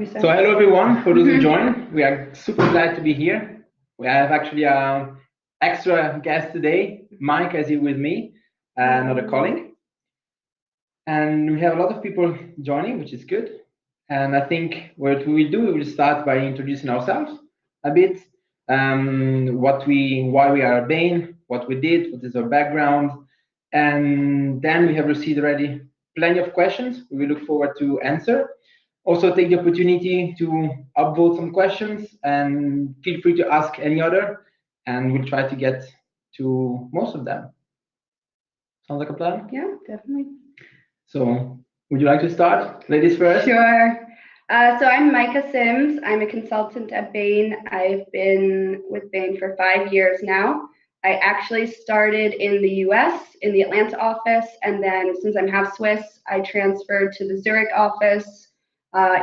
So hello everyone, for those who join, we are super glad to be here. We have actually an extra guest today. Mike is here with me, another colleague. And we have a lot of people joining, which is good. And I think what we will do, we will start by introducing ourselves a bit, why we are at Bain, what we did, what is our background. And then we have received already plenty of questions we will look forward to answer. Also take the opportunity to upvote some questions and feel free to ask any other, and we'll try to get to most of them. Sounds like a plan? Yeah, definitely. So would you like to start? Ladies first? Sure. So I'm Micah Sims. I'm a consultant at Bain. I've been with Bain for 5 years now. I actually started in the US in the Atlanta office, and then since I'm half Swiss, I transferred to the Zurich office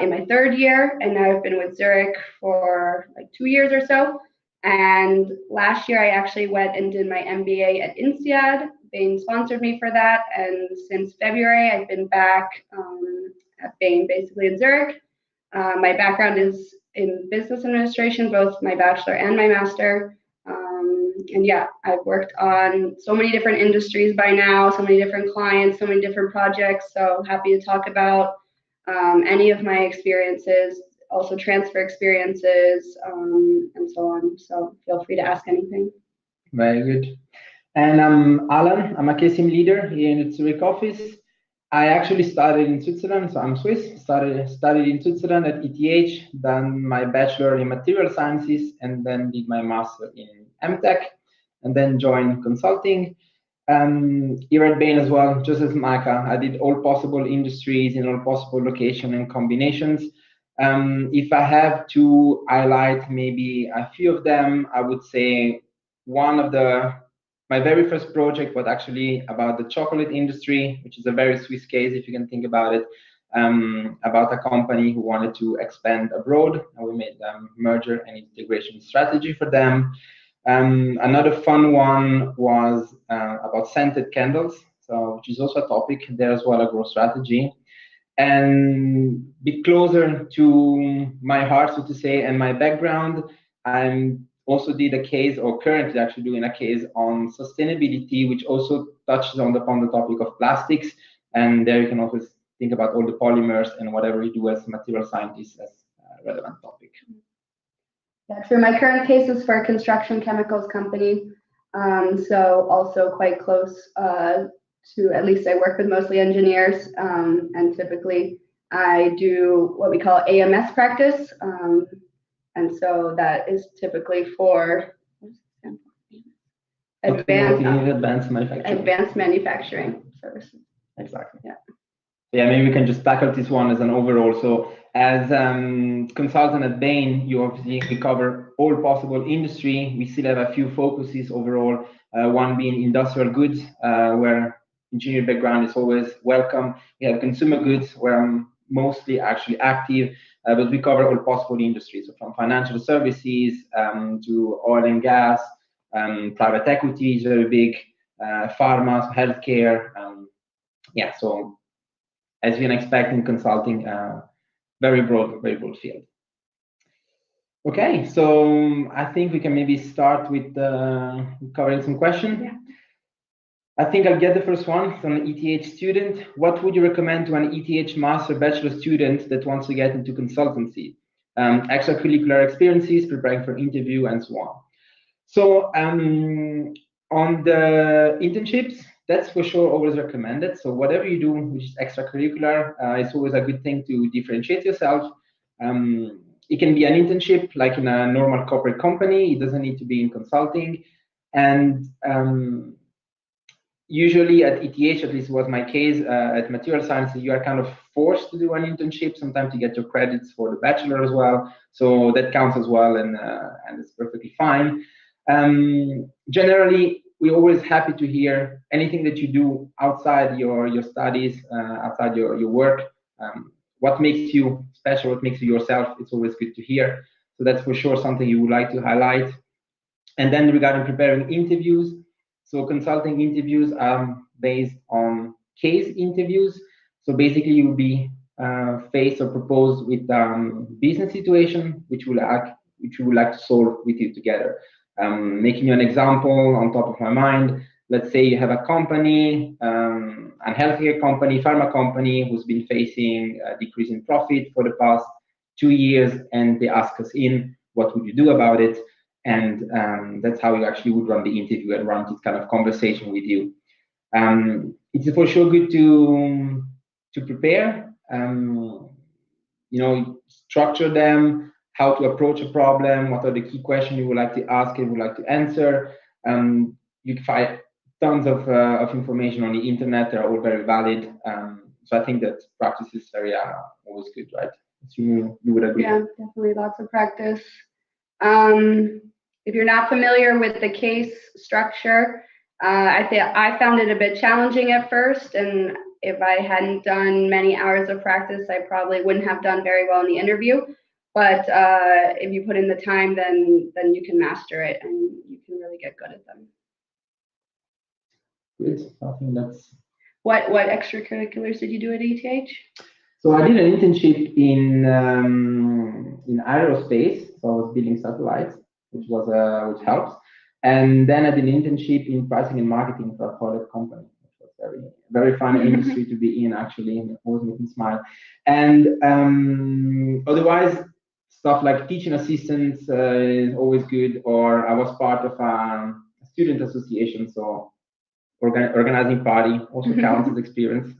in my 3rd year, and now I've been with Zurich for like 2 years or so. And last year I actually went and did my MBA at INSEAD. Bain sponsored me for that, and since February I've been back at Bain, basically in Zurich. My background is in business administration, both my bachelor and my master. And yeah, I've worked on so many different industries by now, so many different clients, so many different projects. So happy to talk about any of my experiences, also transfer experiences, and so on. So feel free to ask anything. Very good. And I'm Alan. I'm a KSIM leader here in the Zurich office. I actually started in Switzerland, so I'm Swiss. Studied in Switzerland at ETH, done my bachelor in material sciences, and then did my master in MTech, and then joined consulting. Here at Bain as well, just as Micah, I did all possible industries in all possible locations and combinations. If I have to highlight maybe a few of them, I would say my very first project was actually about the chocolate industry, which is a very Swiss case, if you can think about it, about a company who wanted to expand abroad, and we made a merger and integration strategy for them. Another fun one was about scented candles, which is also a topic there as well, a growth strategy. And a bit closer to my heart, so to say, and my background, I'm also did a case, or currently actually doing a case on sustainability, which also touches upon the topic of plastics. And there you can also think about all the polymers and whatever you do as material scientists as a relevant topic. Yeah, true. My current case is for a construction chemicals company. So also quite close to, at least I work with mostly engineers, and typically I do what we call AMS practice. And so that is typically for advanced manufacturing services. Exactly. Yeah. Yeah, maybe we can just tackle this one as an overall. So as consultant at Bain, you obviously cover all possible industry. We still have a few focuses overall, one being industrial goods, where engineering background is always welcome. We have consumer goods, where I'm mostly actually active, but we cover all possible industries, so from financial services to oil and gas, private equity is very big, pharma, healthcare. Yeah, so as you can expect in consulting, very broad field. Okay, so I think we can maybe start with covering some questions. Yeah. I think I'll get the first one from an ETH student. What would you recommend to an ETH master bachelor student that wants to get into consultancy? Extracurricular experiences, preparing for interview, and so on. So on the internships, that's for sure always recommended. So whatever you do, which is extracurricular, it's always a good thing to differentiate yourself. It can be an internship, like in a normal corporate company. It doesn't need to be in consulting. And usually at ETH, at least was my case, at material science, you are kind of forced to do an internship, sometimes to get your credits for the bachelor as well. So that counts as well, and it's perfectly fine. Generally, we're always happy to hear anything that you do outside your studies, outside your work. What makes you special, what makes you yourself, it's always good to hear. So that's for sure something you would like to highlight. And then regarding preparing interviews, so consulting interviews are based on case interviews. So basically you'll be face or propose with business situation which you would like to solve with you together. Making you an example on top of my mind. Let's say you have a company, a healthcare company, pharma company, who's been facing a decrease in profit for the past 2 years, and they ask us in, what would you do about it? And that's how you actually would run the interview and run this kind of conversation with you. It's for sure good to prepare, structure them, how to approach a problem, what are the key questions you would like to ask and would like to answer. You can find tons of information on the internet. They're all very valid. So I think that practice is very always good, right? You would agree. Yeah, definitely lots of practice. If you're not familiar with the case structure, I found it a bit challenging at first, and if I hadn't done many hours of practice, I probably wouldn't have done very well in the interview. But if you put in the time, then you can master it, and you can really get good at them. Good. I think that's. What extracurriculars did you do at ETH? So I did an internship in aerospace. So I was building satellites, which helps. And then I did an internship in pricing and marketing for a product company, which was very, very fun industry to be in, actually, and it always makes me smile. And otherwise, stuff like teaching assistants is always good, or I was part of a student association, so organizing party also counts as experience,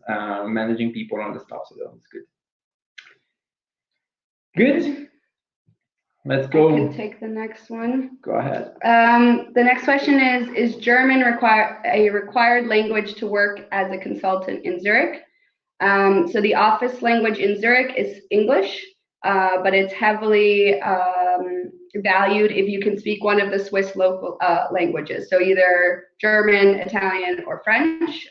managing people on the stuff, so that was good. Good. Let's go. I can take the next one. Go ahead. The next question is German a required language to work as a consultant in Zurich? So the office language in Zurich is English, but it's heavily valued if you can speak one of the Swiss local languages. So either German, Italian, or French.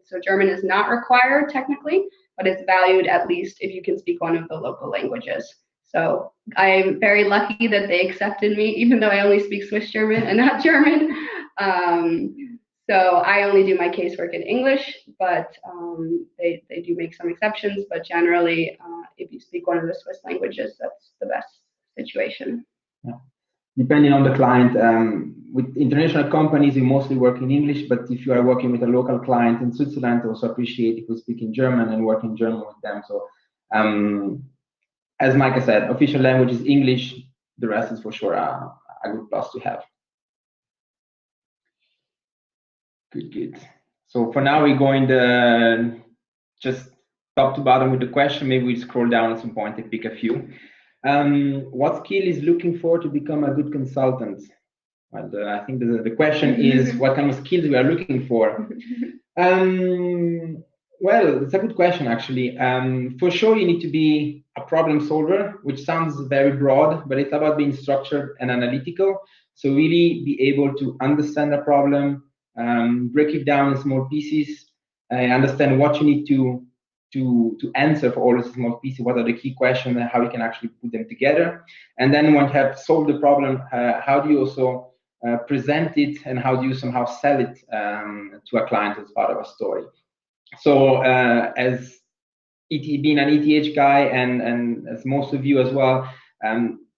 So German is not required technically, but it's valued at least if you can speak one of the local languages. So I'm very lucky that they accepted me, even though I only speak Swiss German and not German. So I only do my casework in English, but they do make some exceptions. But generally, if you speak one of the Swiss languages, that's the best situation. Yeah. Depending on the client, with international companies, you mostly work in English, but if you are working with a local client in Switzerland, also appreciate if you speak in German and work in German with them. So as Micah said, official language is English. The rest is for sure a good plus to have. Good. So for now, we're going just top to bottom with the question. Maybe we scroll down at some point and pick a few. What skill is looking for to become a good consultant? Well, I think the question is what kind of skills we are looking for. Well, it's a good question, actually. For sure, you need to be a problem solver, which sounds very broad, but it's about being structured and analytical. So really be able to understand a problem, break it down in small pieces, understand what you need to answer for all those small pieces, what are the key questions, and how you can actually put them together. And then once you have solved the problem, how do you also present it, and how do you somehow sell it to a client as part of a story? So as being an ETH guy, and as most of you as well,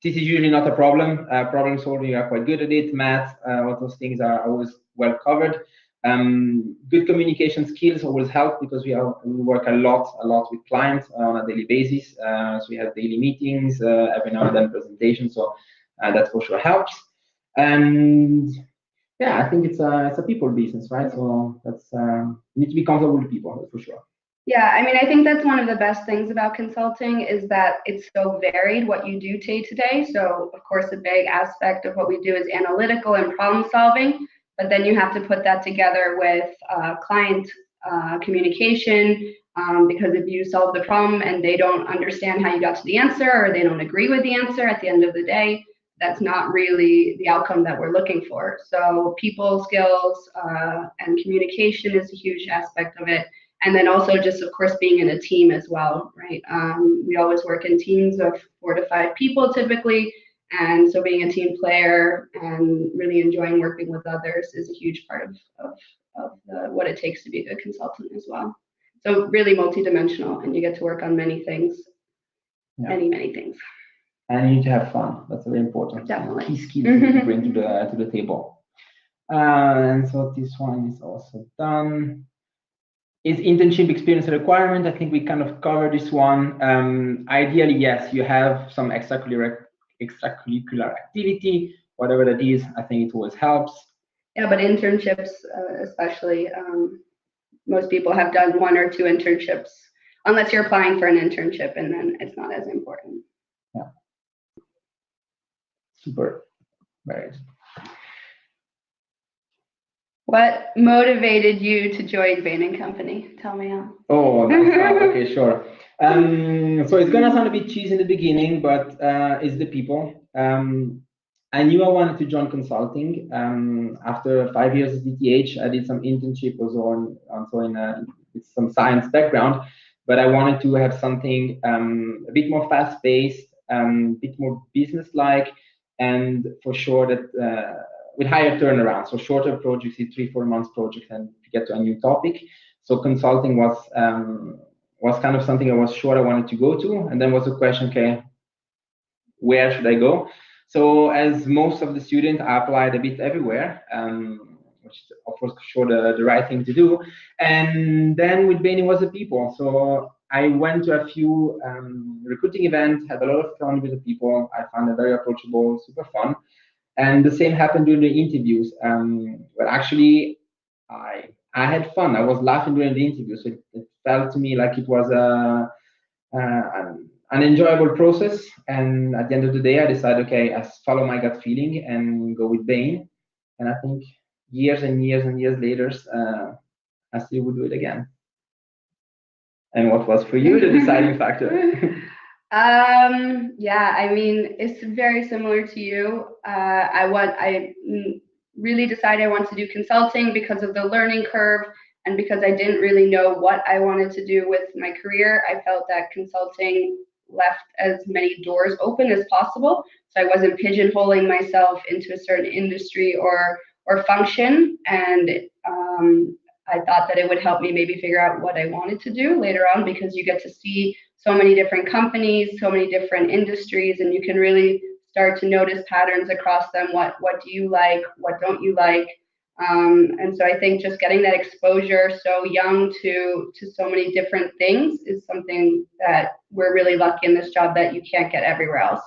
this is usually not a problem. Problem solving, you are quite good at it. Math, all those things are always well covered. Good communication skills always help, because we work a lot with clients on a daily basis. So we have daily meetings, every now and then presentations. So that for sure helps. And yeah, I think it's a people business, right? So that's you need to be comfortable with people, that's for sure. Yeah, I mean, I think that's one of the best things about consulting is that it's so varied what you do day to day. So of course, a big aspect of what we do is analytical and problem solving, but then you have to put that together with client communication, because if you solve the problem and they don't understand how you got to the answer, or they don't agree with the answer at the end of the day, that's not really the outcome that we're looking for. So people skills and communication is a huge aspect of it. And then also just, of course, being in a team as well, right? We always work in teams of 4 to 5 people typically. And so being a team player and really enjoying working with others is a huge part of what it takes to be a good consultant as well. So really multidimensional, and you get to work on many things, many things. And you need to have fun. That's very important. Definitely. Key skills to bring to the table. And so this one is also done. Is internship experience a requirement? I think we kind of covered this one. Ideally, yes, you have some extracurricular activity, whatever that is. I think it always helps. Yeah, but internships, especially, most people have done 1 or 2 internships, unless you're applying for an internship, and then it's not as important. Yeah. Super. Very. What motivated you to join Bain & Company? Tell me how. Oh, nice. Okay, sure. So it's gonna sound a bit cheesy in the beginning, but it's the people. I knew I wanted to join consulting. After 5 years at DTH, I did some internship also with some science background, but I wanted to have something a bit more fast-paced, a bit more business-like, and for sure that with higher turnaround, so shorter projects, 3-4 months projects, and to get to a new topic. So consulting was kind of something I was sure I wanted to go to, and then was the question, okay, where should I go? So as most of the students, I applied a bit everywhere, which is of course sure the right thing to do. And then with Bain, it was the people. So I went to a few recruiting events, had a lot of fun with the people. I found them very approachable, super fun. And the same happened during the interviews. But actually, I had fun. I was laughing during the interview, so it felt to me like it was an enjoyable process. And at the end of the day, I decided, okay, I follow my gut feeling and go with Bain. And I think years and years and years later, I still would do it again. And what was for you the deciding factor? Yeah, I mean, it's very similar to you. I really decided I wanted to do consulting because of the learning curve, and because I didn't really know what I wanted to do with my career. I felt that consulting left as many doors open as possible, so I wasn't pigeonholing myself into a certain industry or function. And I thought that it would help me maybe figure out what I wanted to do later on, because you get to see so many different companies, so many different industries, and you can really start to notice patterns across them. What do you like? What don't you like? And so I think just getting that exposure so young to so many different things is something that we're really lucky in this job that you can't get everywhere else.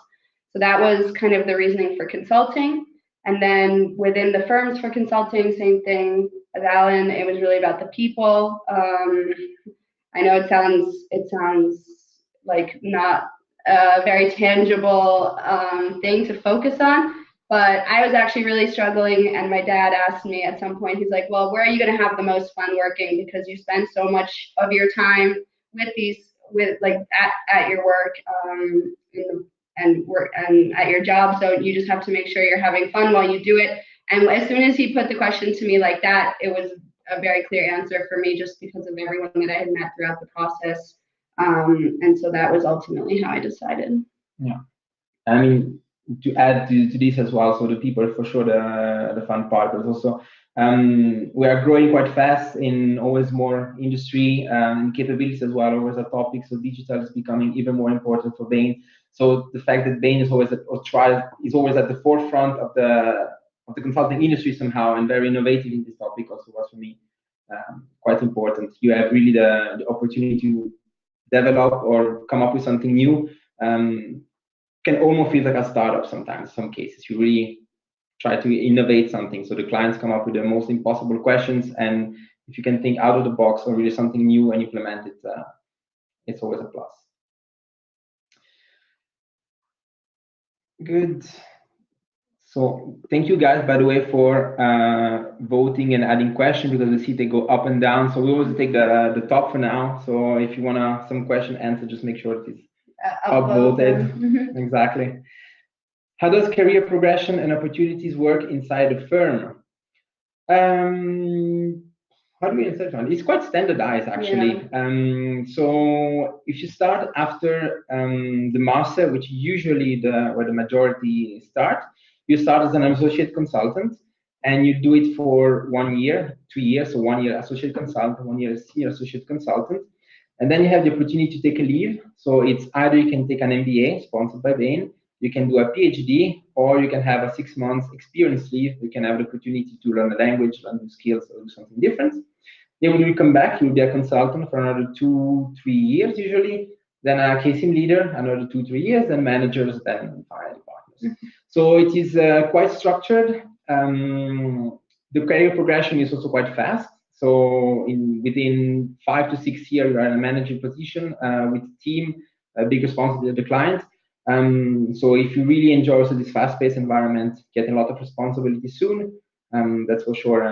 So that was kind of the reasoning for consulting. And then within the firms for consulting, same thing as Alan, it was really about the people. I know it sounds like not a very tangible thing to focus on, but I was actually really struggling, and my dad asked me at some point, he's like, well, where are you going to have the most fun working? Because you spend so much of your time at your work and at your job, so you just have to make sure you're having fun while you do it. And as soon as he put the question to me like that, it was a very clear answer for me, just because of everyone that I had met throughout the process. And so that was ultimately how I decided. Yeah. I mean, to add to this as well, so the people for sure the fun part, but also we are growing quite fast in always more industry capabilities as well, always a topic. So digital is becoming even more important for Bain. So the fact that Bain is always at the forefront of the consulting industry somehow, and very innovative in this topic, also was for me quite important. You have really the opportunity to develop or come up with something new. Can almost feel like a startup sometimes. In some cases, you really try to innovate something, so the clients come up with the most impossible questions, and if you can think out of the box or really something new and implement it, it's always a plus. Good. So thank you guys, by the way, for voting and adding questions, because I see they go up and down. So we always take the top for now. So if you want some question answer, just make sure it is upvoted. Exactly. How does career progression and opportunities work inside a firm? How do we answer that one? It's quite standardized, actually. Yeah. So if you start after the master, which usually where the majority start, you start as an associate consultant, and you do it for 1 year, 2 years, so 1 year associate consultant, 1 year senior associate consultant, and then you have the opportunity to take a leave. So it's either you can take an MBA sponsored by Bain, you can do a PhD, or you can have a 6 months experience leave. You can have the opportunity to learn a language, learn new skills, or do something different. Then when you come back, you'll be a consultant for another 2-3 years usually, then a case team leader, another 2-3 years, then managers, then finally partners. So it is quite structured. The career progression is also quite fast. So within 5 to 6 years, you are in a managing position with a team, a big responsibility of the client. So if you really enjoy also this fast-paced environment, getting a lot of responsibility soon, that's for sure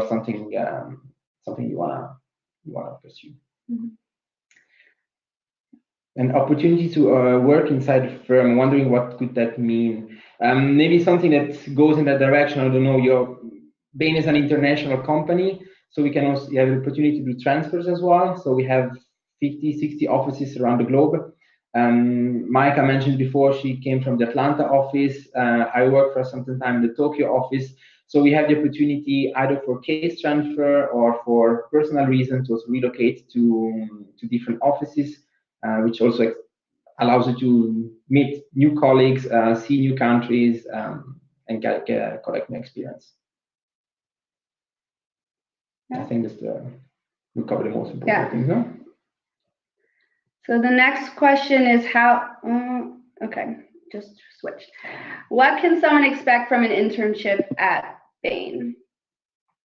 something you wanna pursue. An opportunity to work inside a firm. I'm wondering what could that mean. Maybe something that goes in that direction. I don't know. Bain is an international company, so we can also have the opportunity to do transfers as well. So we have 50, 60 offices around the globe. Micah mentioned before, she came from the Atlanta office. I worked for some time in the Tokyo office. So we have the opportunity either for case transfer or for personal reasons to also relocate to different offices, which also allows you to meet new colleagues, see new countries, and collect new experience. Yeah. I think we cover the most important things, no? So the next question is okay, just switch. What can someone expect from an internship at Bain?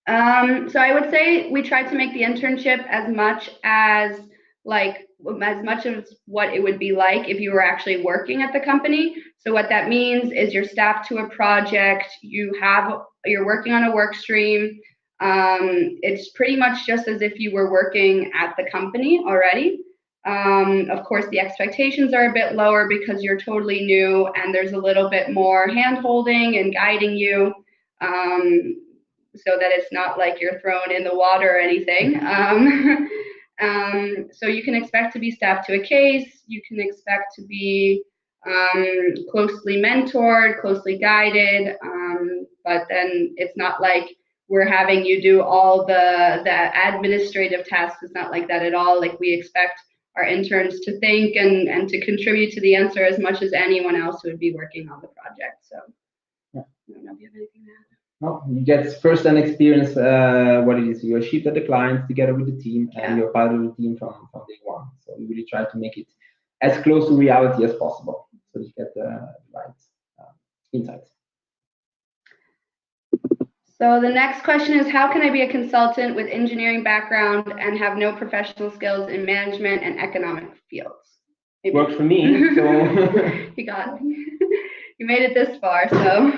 So I would say we try to make the internship as much as what it would be like if you were actually working at the company. So what that means is you're staffed to a project, you're working on a work stream. It's pretty much just as if you were working at the company already. Of course, the expectations are a bit lower because you're totally new, and there's a little bit more hand-holding and guiding you, so that it's not like you're thrown in the water or anything. So you can expect to be staffed to a case. You can expect to be closely mentored, closely guided, but then it's not like we're having you do all the administrative tasks. It's not like that at all. Like, we expect our interns to think and to contribute to the answer as much as anyone else who would be working on the project. So yeah. I don't know if you have anything to add. No, you get first-hand experience what it is. You're shipped at the client together with the team, and you're part of the team from day one. So we really try to make it as close to reality as possible, so you get the right insights. So the next question is, how can I be a consultant with engineering background and have no professional skills in management and economic fields? It works for me. So you made it this far, so.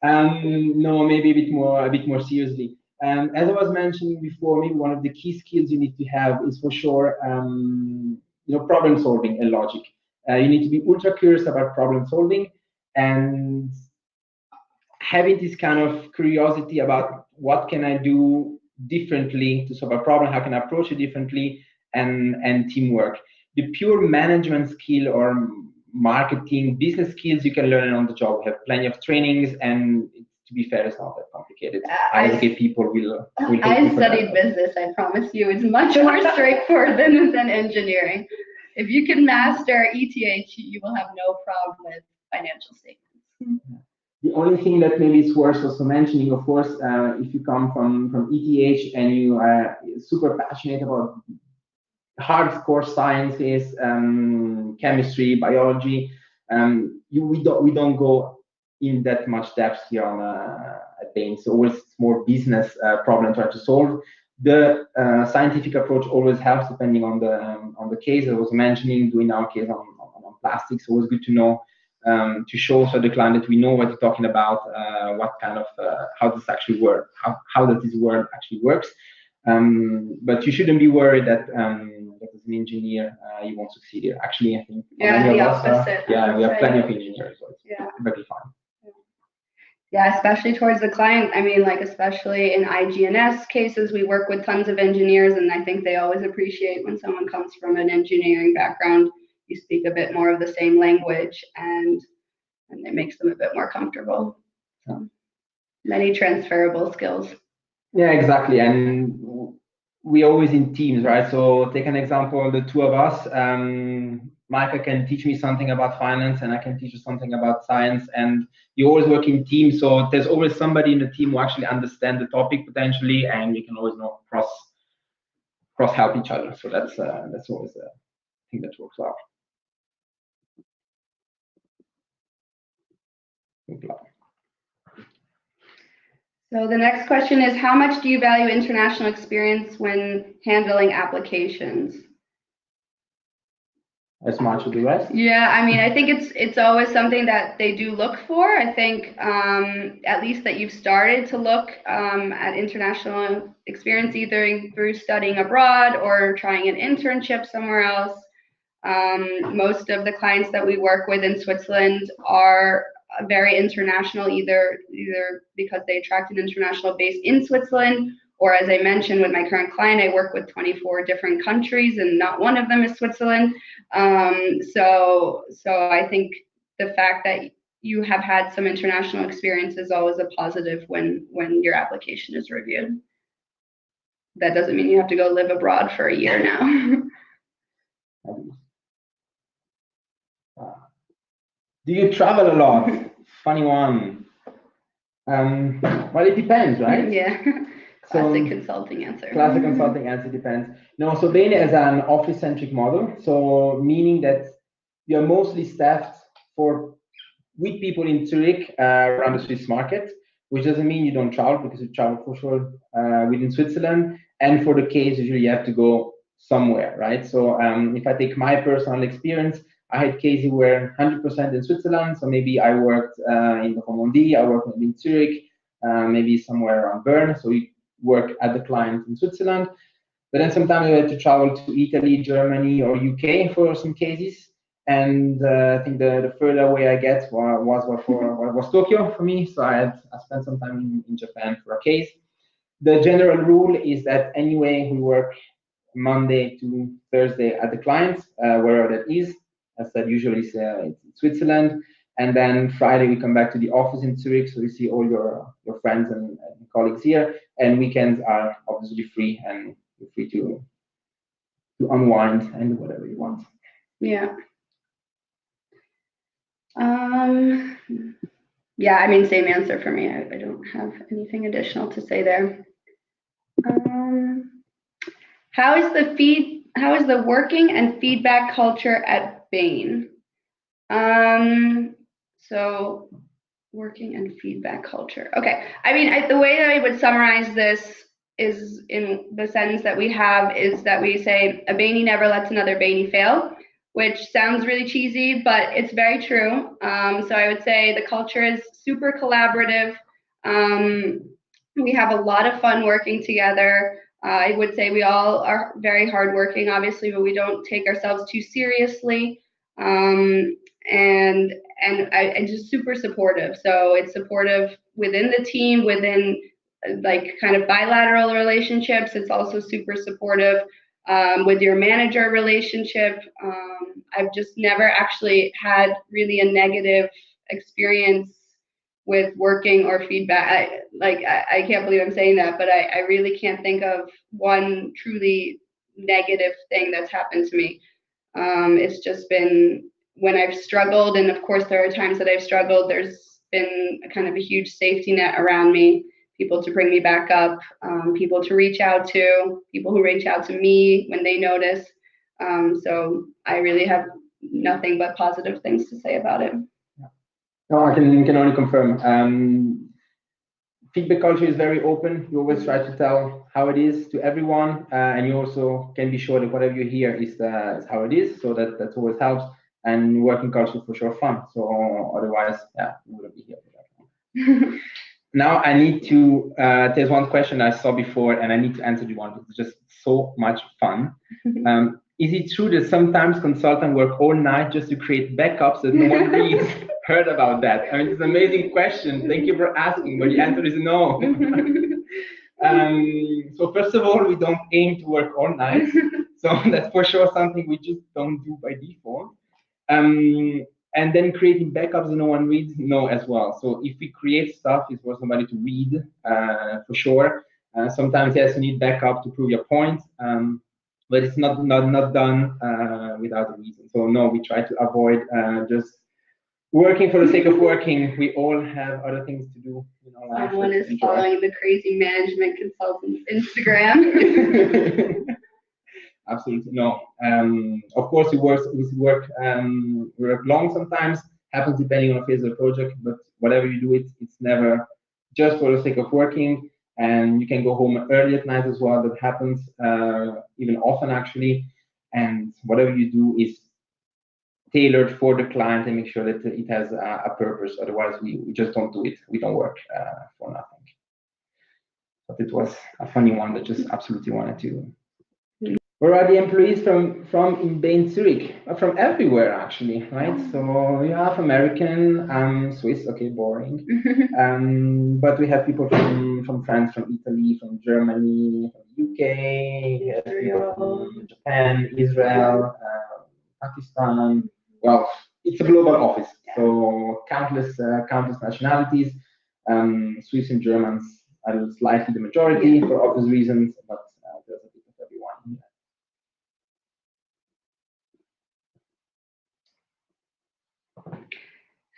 No, maybe a bit more seriously. As I was mentioning before, maybe one of the key skills you need to have is for sure, problem solving and logic. You need to be ultra curious about problem solving and having this kind of curiosity about what can I do differently to solve a problem, how can I approach it differently, and teamwork. The pure management skill or marketing, business skills you can learn on the job. We have plenty of trainings, and to be fair, it's not that complicated. People will I studied business, I promise you. It's much more straightforward than engineering. If you can master ETH, you will have no problem with financial statements. The only thing that maybe is worth also mentioning, of course, if you come from ETH and you are super passionate about hardcore sciences, chemistry, biology, we don't go in that much depth here at Bain. So always more business problem trying to solve. The scientific approach always helps depending on the case. I was mentioning, doing our case on plastics. Always good to know, to show so the client that we know what you're talking about, what kind of how this actually works, how that this world actually works. But you shouldn't be worried that as an engineer you won't succeed here. Actually, I think the opposite. We have plenty of engineers, so it's very fun. Yeah, especially towards the client. I mean, like, especially in IGNS cases, we work with tons of engineers, and I think they always appreciate when someone comes from an engineering background. You speak a bit more of the same language, and it makes them a bit more comfortable. So. Many transferable skills. Yeah, exactly. And we always in teams, right? So take an example, the two of us, Micah can teach me something about finance and I can teach you something about science, and you always work in teams. So there's always somebody in the team who actually understand the topic potentially, and we can always cross help each other. So that's always a thing that works well. So the next question is, how much do you value international experience when handling applications? As much as the rest? Yeah, I mean, I think it's always something that they do look for. I think at least that you've started to look at international experience either through studying abroad or trying an internship somewhere else. Most of the clients that we work with in Switzerland are very international, either because they attract an international base in Switzerland, or as I mentioned with my current client, I work with 24 different countries and not one of them is Switzerland. So I think the fact that you have had some international experience is always a positive when your application is reviewed. That doesn't mean you have to go live abroad for a year now. Do you travel a lot? Funny one. Well, it depends, right? Yeah. Classic consulting answer. Classic consulting answer depends. No, so Bain is an office-centric model. So meaning that you're mostly staffed with people in Zurich around the Swiss market, which doesn't mean you don't travel, because you travel for sure within Switzerland. And for the case, usually you have to go somewhere, right? So if I take my personal experience, I had cases where 100% in Switzerland. So maybe I worked in the Romandie, I worked in Zurich, maybe somewhere around Bern. So we work at the client in Switzerland. But then sometimes I had to travel to Italy, Germany, or UK for some cases. And I think the further away I get was Tokyo for me. So I spent some time in Japan for a case. The general rule is that anyway, we work Monday to Thursday at the client, wherever that is. As said, usually it's Switzerland. And then Friday, we come back to the office in Zurich. So you see all your friends and colleagues here. And weekends are obviously free, and you're free to unwind and do whatever you want. Yeah. Yeah, I mean, same answer for me. I don't have anything additional to say there. How is the working and feedback culture at Bain? So working and feedback culture. Okay. I mean, the way that I would summarize this is in the sentence that we have is that we say a Bainey never lets another Bainey fail, which sounds really cheesy, but it's very true. So I would say the culture is super collaborative. We have a lot of fun working together. I would say we all are very hardworking, obviously, but we don't take ourselves too seriously. And just super supportive. So it's supportive within the team, within like kind of bilateral relationships. It's also super supportive with your manager relationship. I've just never actually had really a negative experience with working or feedback. I can't believe I'm saying that, but I really can't think of one truly negative thing that's happened to me. It's just been when I've struggled, and of course there are times that I've struggled, there's been a kind of a huge safety net around me, people to bring me back up, people to reach out to, people who reach out to me when they notice. So I really have nothing but positive things to say about it. No, I can only confirm. Feedback culture is very open. You always try to tell how it is to everyone, and you also can be sure that whatever you hear is how it is. So that always helps. And working culture for sure fun. So otherwise, yeah, we wouldn't be here for that. Now I need to. There's one question I saw before, and I need to answer the one because it's just so much fun. Is it true that sometimes consultants work all night just to create backups that no one reads? Heard about that? I mean, it's an amazing question. Thank you for asking, but the answer is no. So first of all, we don't aim to work all night. So that's for sure something we just don't do by default. And then creating backups that no one reads, no, as well. So if we create stuff, it's for somebody to read, for sure. Sometimes, yes, you need backup to prove your point, but it's not done without a reason. So no, we try to avoid just working for the sake of working. We all have other things to do in our life. Someone is following the crazy management consultant's Instagram. Absolutely no. Of course, we work long sometimes. Happens depending on the phase of the project, but whatever you do, it's never just for the sake of working. And you can go home early at night as well. That happens even often actually. And whatever you do is tailored for the client and make sure that it has a purpose. Otherwise, we just don't do it. We don't work for nothing. But it was a funny one that just absolutely wanted to. Where are the employees from in Bain, Zurich? From everywhere, actually, right? So we have American, Swiss, okay, boring. But we have people from France, from Italy, from Germany, from UK, from Japan, Israel, Pakistan. Well, it's a global office, so countless nationalities. Swiss and Germans are slightly the majority for obvious reasons, but there's a bit of everyone.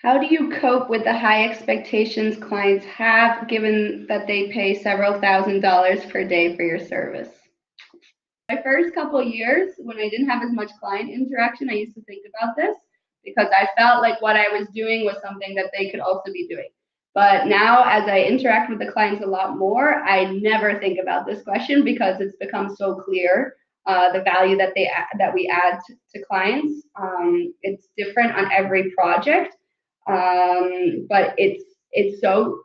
How do you cope with the high expectations clients have, given that they pay several $1,000s per day for your service? My first couple of years, when I didn't have as much client interaction, I used to think about this because I felt like what I was doing was something that they could also be doing. But now, as I interact with the clients a lot more, I never think about this question because it's become so clear the value that we add to clients. It's different on every project, but it's so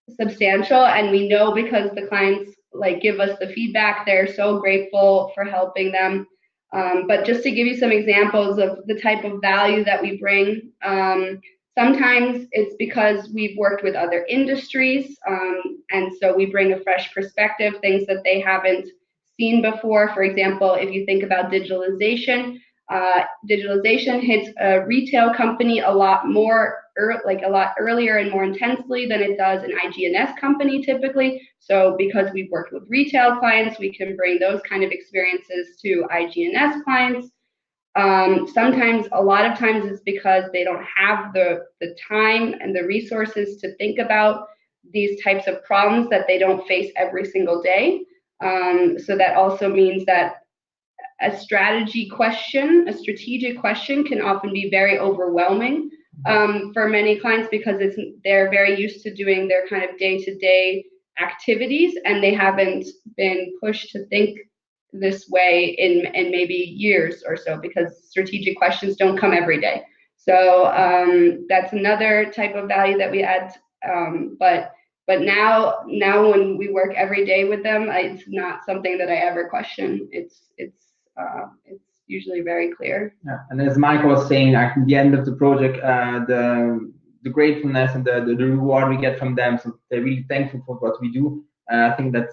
substantial, and we know because the clients give us the feedback. They're so grateful for helping them. But just to give you some examples of the type of value that we bring, sometimes it's because we've worked with other industries, and so we bring a fresh perspective, things that they haven't seen before. For example, if you think about digitalization, digitalization hits a retail company a lot earlier and more intensely than it does an IG&S company typically. So because we've worked with retail clients, we can bring those kind of experiences to IG&S clients. Sometimes, a lot of times, it's because they don't have the time and the resources to think about these types of problems that they don't face every single day. So that also means that a strategic question can often be very overwhelming for many clients because they're very used to doing their kind of day-to-day activities, and they haven't been pushed to think this way in maybe years or so, because strategic questions don't come every day. So that's another type of value that we add. But now when we work every day with them, it's not something that I ever question. It's usually very clear. Yeah, and as Mike was saying, at the end of the project, the gratefulness and the reward we get from them, so they're really thankful for what we do. I think that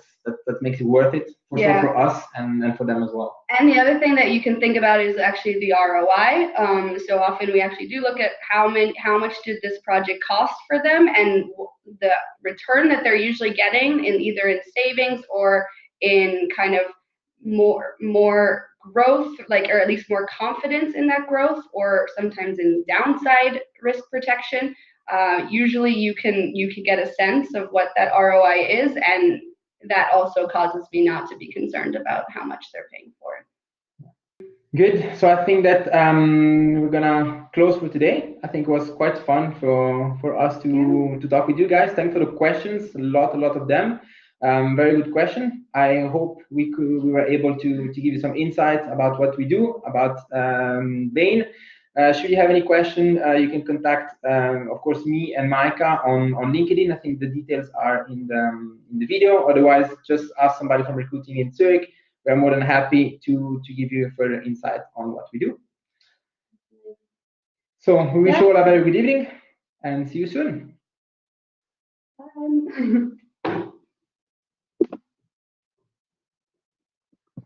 makes it worth it for sure for us and for them as well. And the other thing that you can think about is actually the ROI. So often we actually do look at how much did this project cost for them, and the return that they're usually getting in either in savings or in kind of more growth, or at least more confidence in that growth, or sometimes in downside risk protection. Usually you can get a sense of what that ROI is, and that also causes me not to be concerned about how much they're paying for it. Good. So I think that we're gonna close for today. I think it was quite fun for us to talk with you guys. Thanks for the questions, a lot of them. Very good question. I hope we were able to give you some insights about what we do, about Bain. Should you have any question, you can contact, of course, me and Micah on LinkedIn. I think the details are in the video. Otherwise, just ask somebody from recruiting in Zurich. We're more than happy to give you further insight on what we do. So we wish you all a very good evening and see you soon. Bye.